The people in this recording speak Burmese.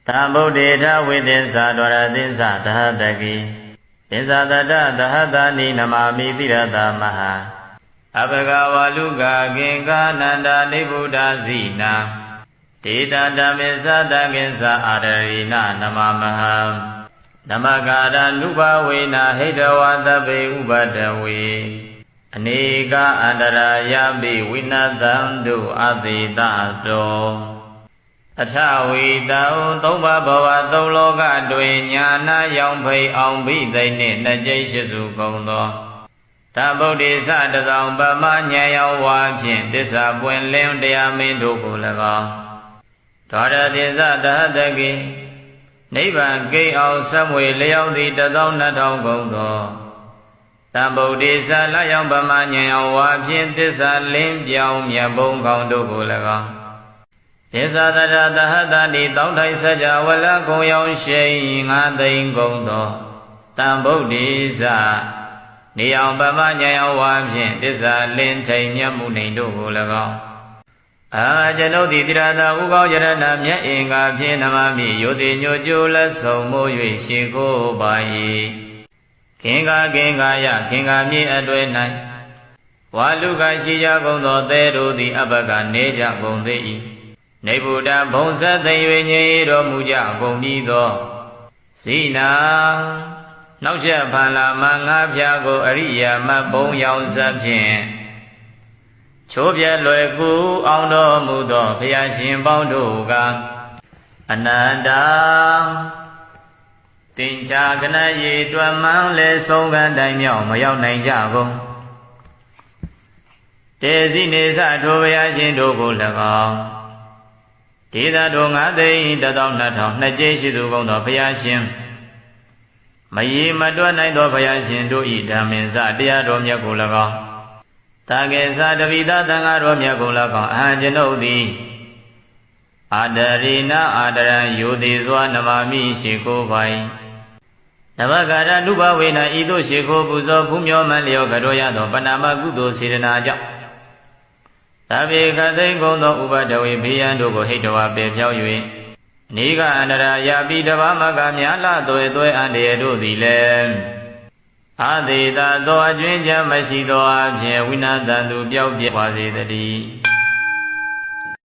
Tha Bồ Đề Tha Vê Tiên Sa Đoà Tiên Sa Tha Tha Kỳ Tiên Sa Tha Tha Tha Tha Ni Namami Tirata Maha Abhagava Luka Kinka Nanda Nibuddha Zina Tita Dhammisa Dhakinsa Adarina Namamaha Namakara Nupa Vena Hidawa Tabe Ubadawe Anika Andara Yabi Vinathandu Adhitato Athavita Tomba Bhava Toloka Dvinyana Yang Phay Ông Bhi Tây Nị Na Jai Shisu Công Tho Tha Bồ Đề Sa Đà Tông Bà Ma Nhà Yang Hoa Phiền Tissaပွင့်Lင်းတရားမင်းတို့ကို၎င်းသောရတိသတဟတကိနိဗ္ဗာန်ကိအောင်ဆက်မွေလျောက်သည်12000ကုန်သောတံဗုဒ္ဓေသလျောင်းဗမဉဏ်အောင်ဝါဖြင့်သစ္စာလင်းပြောင်းမြတ်ဘုံကောင်းတို့ကို၎င်းသစ္စာတရသဟတတိတောင်းထိုင်စကြဝဠာကုံရောင်ရှိ9သိန်းကုန်သောတံဗုဒ္ဓေသနေအောင်ဗမဉဏ်အောင်ဝါဖြင့်သစ္စာလင်းထိန်မြတ်မှုနေတို့ကို၎င်းအာကျွန်ုပ်သည်တိရသာဥကောင်းယရဏမြတ်အင်္ဂါဖြင့်နမမိယောတိညိုကျိုးလက်ဆုံးမိုး၍ရှိခိုးပါ၏ခင်္ကာယခင်္ကာမြေအတွေ့၌ဝါလူကရှိကြကုန်သောသဲတို့သည်အဘကနေကြကုန်သေး၏နေဗုဒ္ဓဘုံဆက်သိ၍ငြိမ်တော်မူကြကုန်ပြီးသောဇိနာနောက်ချက်ဖန်လာမငါးဖြာကိုအရိယာမတ်ဘုံရောင်စဖြင့်ချိုးပြဲလွယ်ကူအောင်တော်မူသောဘုရားရှင်ပေါင်းတို့ကအနန္တတင်္ချာကနရေတွမ်းမှန်းလဲဆုံးကတိုင်မြောက်မရောက်နိုင်ကြကုန်တေဇိနေသထိုဘုရားရှင်တို့ကို၎င်းဒေသတို့9သိန်း12000နှစ်ကျိရှိသူကုန်သောဘုရားရှင်မရေမတွက်နိုင်သောဘုရားရှင်တို့၏ဓမ္မင်္စတရားတော်မြတ်ကို၎င်းတာကေသတပိသသံဃာတော်မြတ်ကို၎င်းအဟံကျွန်ုပ်သည်အာဒရိနာအာဒရံယောတိစွာနမမိရှိကိုပိုင်နမကာရနုဘဝေနဤသို့ရှိခိုးပူဇော်ဖူးမြော်မှန်လျောကတော်ရသောပဏာမကုသိုလ်စေတနာကြောင့်သဗ္ဗေခသိင်ကုန်သောဥပဒဝေဘေးရန်တို့ကိုဟိတဝါပေဖြောက်၍နေကအန္တရာယာပိတဘာမကမြာလသွဲသွဲအန္တရာတို့သည်လည်းအာသေတာသောအကျွင်းချမ်းမရှိသောအဖြင့်ဝိနာသံသူပြောက်ပြပါစေတည်း